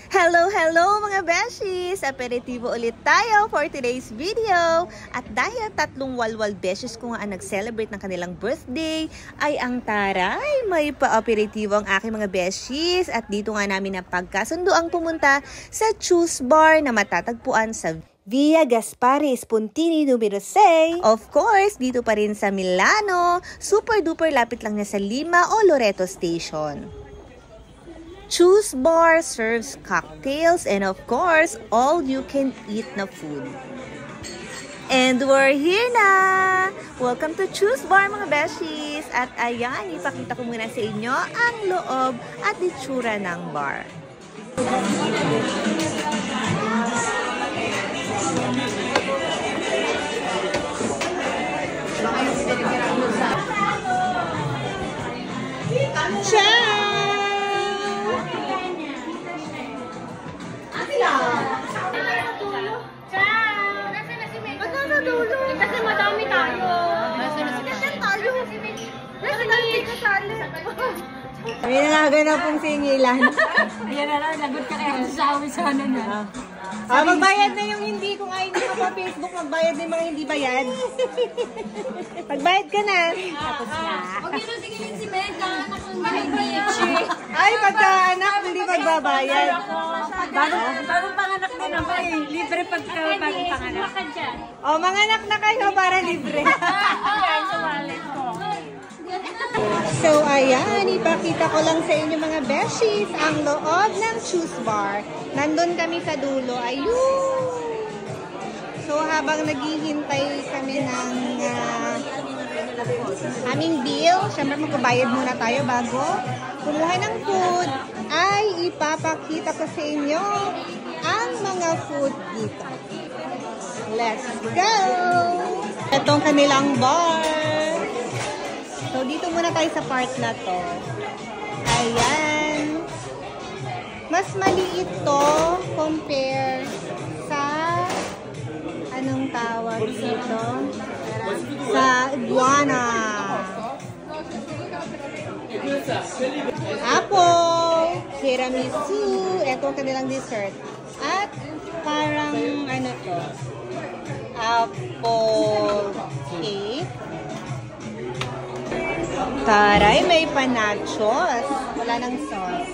Hello, hello mga beshies! Aperitibo ulit tayo for today's video. At dahil tatlong walwal beshies ko nga ang nag-celebrate ng kanilang birthday, ay ang taray, may pa-aperitibo ang aking mga beshies. At dito nga namin napagkasundo ang pumunta sa Choose Bar na matatagpuan sa Via Gaspare Spuntini numero 6. Of course, dito pa rin sa Milano. Super duper lapit lang niya sa Lima o Loreto Station. Choose Bar serves cocktails and of course, all you can eat na food. And we're here na! Welcome to Choose Bar mga beshies! At ayan, ipakita ko muna sa inyo ang loob at itsura ng bar. Ciao! Kasi madami tayo. May nangaganap pong singilan. Yan na lang, lagot ka kaya sa amin sana na. Magbayad na yung hindi kung ID ko pa Facebook, magbayad na yung mga hindi bayad. Magbayad ka na. Tapos na. Huwag yun ang sigilin si Mega, anak ng Garichi. Ay, pagka-anak, hindi magbabayad. Bagong panganak na naman eh. Libre pagka bagong panganak. O, manganak na kayo para libre. Yan sa wallet ko. So, ayan, ipakita ko lang sa inyo mga beshies ang loob ng Choose Bar. Nandun kami sa dulo. Ayun! So, habang naghihintay kami ng aming bill, syempre magbabayad muna tayo bago kumuha ng food, ay ipapakita ko sa inyo ang mga food dito. Let's go! Itong kanilang bar. So, dito muna tayo sa part na to. Ayan. Mas maliit to compare sa anong tawag dito? Sa iguana. Apple, tiramisu, etong kanilang dessert. At parang ano to? Apple cake. Taray, may panachos. Wala ng sauce.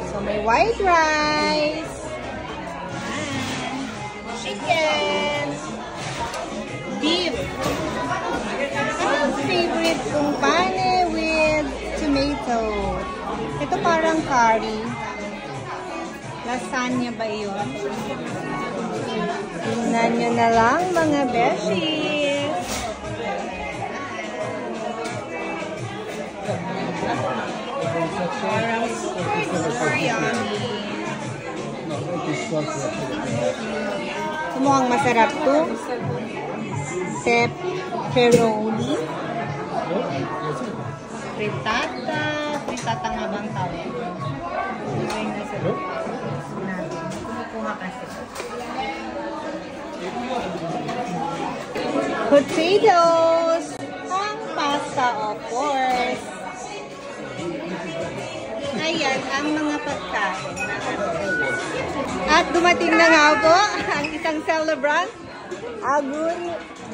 So, may white rice. Chicken. Beef. Ang favorite kong pane with tomato. Ito parang curry. Lasagna ba yun? Tingnan nyo na lang mga beshies. Parang super yummy. Mukhang masarap to. Pepperoni. Frittata. Frittata nga bang tawag? Kumukuha kasi. Potatoes. Ang pasta, of course. Ayan, ang mga pagkain. At dumating na nga po ang isang celebrant. Aguri.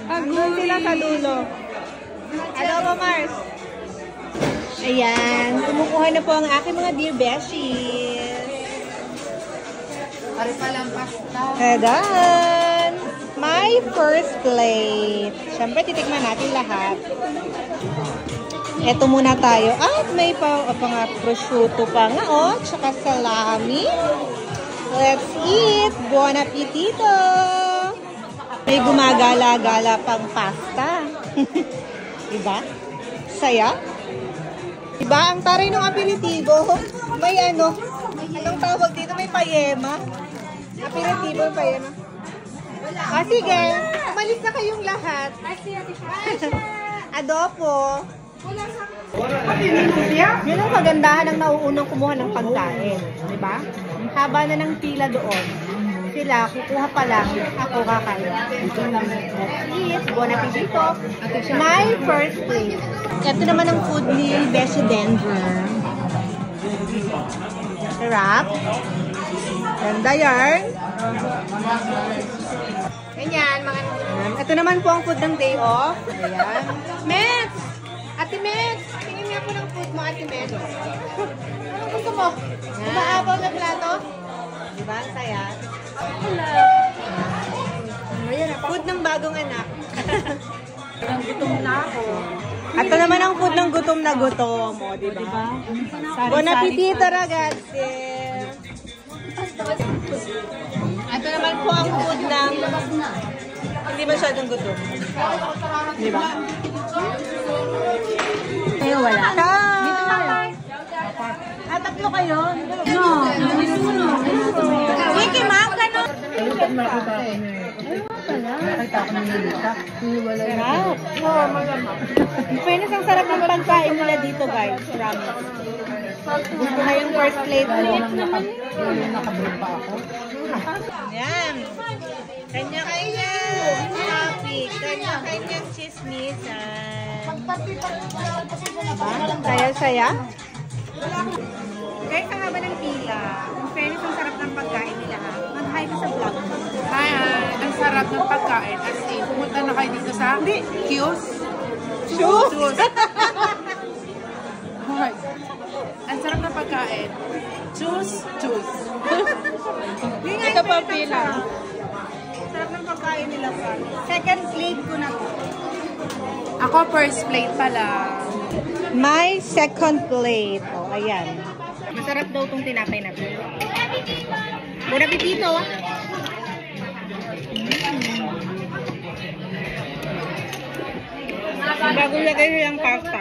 Aguri sila sa dulo. Ano ba, Mars? Ayan, kumukuha na po ang aking mga dear beshies. Pare palang pasta. Adan! My first plate. Siyempre, titikman natin lahat. Eto muna tayo. At may mga prosciutto pa nga, oh. Tsaka salami. Let's eat. Buon appetito. May gumagala-gala pang pasta. Diba? Saya? Diba? Ang taray ng aperitibo. May ano. Anong tawag dito? May payema. Aperitibo, payema. Ah, sige. Umalis na kayong lahat. Adobo. Yun ang kagandahan ng nauunang kumuha ng pagkain. Diba? Ang haba na ng pila doon. Sila, kukuha pa lang. Ako kakain. Yes, buon appetito. My first plate. Ito naman ang food ni Beshi Denver. Sarap. Ganda yarn. Ganyan, mga ito naman po ang food ng day off. Ayan. Mets! Ate Mets! Tingin nga po ng food mo, Ate Mets. Anong gusto mo? Umaabaw na plato? Diba? Ang saya. Hello! Food ng bagong anak. Gutom na ako. Ito naman ang food ng gutom na gutom. O, diba? Bon appetito, ragazzi! Ito naman po ang food ng hindi masyadong gutom. Diba? Eh, wala. Dito na kayo. Tatlo kayo? No. Wiki, ma'am, gano'n? Sarap. Oo, malamang. Fairness, ang sarap ng pagkain nila dito, guys. Promise. Gusto na yung first plate mo. Yan. Kanya-kanya topic. Kanya-kanya chismisan. Saya-saya. Guys, ang haba ng pila. In fairness, ang sarap ng pagkain nila. Mag-hi ka sa vlog. Hi, ang sarap ng pagkain. As in, pumunta na kayo dito sa Kiosk. Shoes? Hi. Ang sarap ng pagkain. Choose. Ito pa pila. Sarap ng pagkain nila pa. Second plate ko na to. Ako, first plate pala. My second plate. O, ayan. Masarap daw itong tinapay na to. Bon appetito. Bago lagay yung pasta.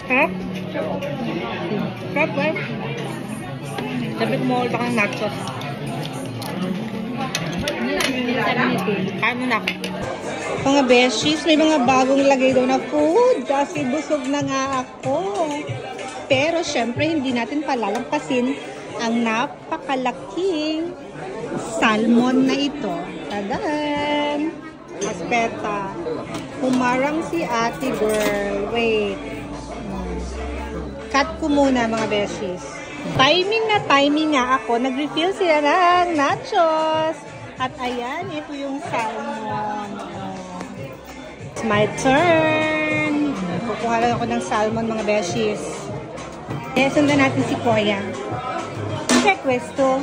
Sarap? Sarap ba? Sabi ko mo kang nachos. Ano na? Mga beshies, may mga bagong lagay daw na food kasi busog na nga ako. Pero syempre hindi natin palalampasin ang napakalaking salmon na ito. Tadan! Aspeta. Humarang si ate girl. Wait. Cut ko muna mga beshies. Timing nga ako. Nag-refill sila ng nachos. At ayan, ito yung salmon. It's my turn. Kukuha lang ako ng salmon mga beshies. Sundan natin si Koya. Check questo.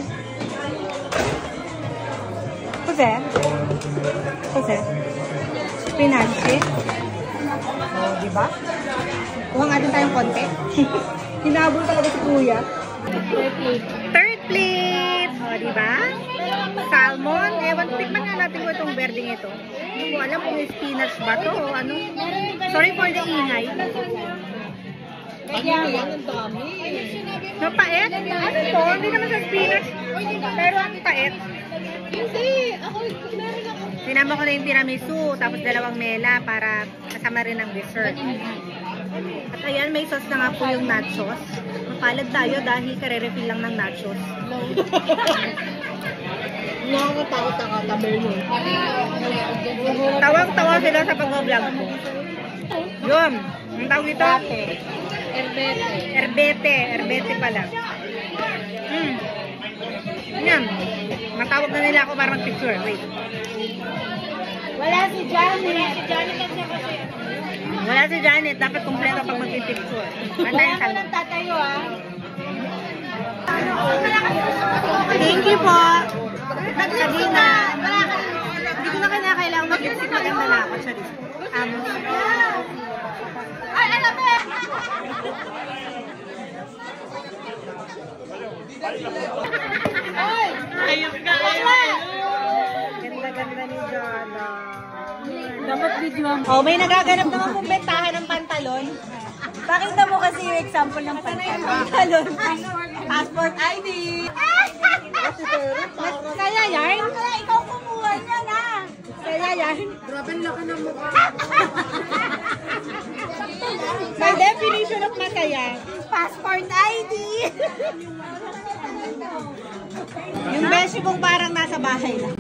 Cos'è? Spinaci. Oh, diba? Kuha nga din tayong konti. Hinabol talaga si Kuya. Third plate. O, diba? Salmon. Ewan, tikman nga natin ko itong berding ito. Hindi ko alam kung spinach ba to o ano. Sorry for the ingay. Mapait? Ano to? Hindi naman sa spinach. Pero ang pait. Hindi. Sinama ko na yung tiramisu, tapos dalawang mela para kasama rin ang dessert. At ayan, may sauce na nga po yung nachos. Mapalad tayo dahil kare-refill lang ng nachos. Nakakatakot ang katabi mo. Tawang-tawa sila sa pag-vlog ko. Yun. Ang tawag ito? Erbete pala. Yan. Matawag na nila ako para mag-picture. Wait. Wala si Janet. Wala si Janet. Dapat kompleto pag mag-picture. Wala ka lang tatayo Thank you po. Nagsadina. Hindi ko na kailangan mag-lipstick. Maganda na ako. Ay, alam mo! Oy! Ayun ka. Ganda-ganda ni Jana. Dapat video mo. Oh, may nagaganap naman pong bentahan ng pantalon. Pakita mo kasi yung example ng pantalon. Passport ID. Kaya yan? Kaya ikaw kumuha niya na. Kaya yan? Grabe ang laki ng mukha. My definition of masaya. Passport ID. Yung beshi kong parang nasa bahay lang.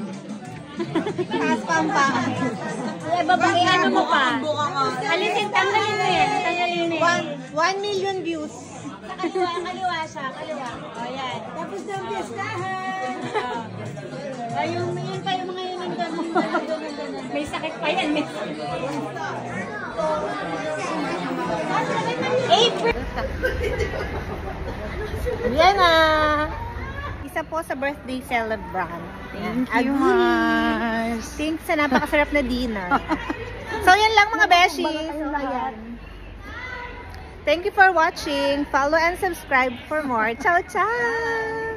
Taas pa ang paa. Babae, ano mo pa? Alisin, tanggalin mo Kaliwa siya, kaliwa. O, yan. Tapos ng pistahan. Ayun, yun pa yung mga yun nandun. May sakit pa yan. April! Yan na. Isa po sa birthday celebrant. Thank you, Mars. Thanks sa napakasarap na dinner. So, yan lang mga beshi. So, ayan. Thank you for watching. Follow and subscribe for more. Ciao, ciao!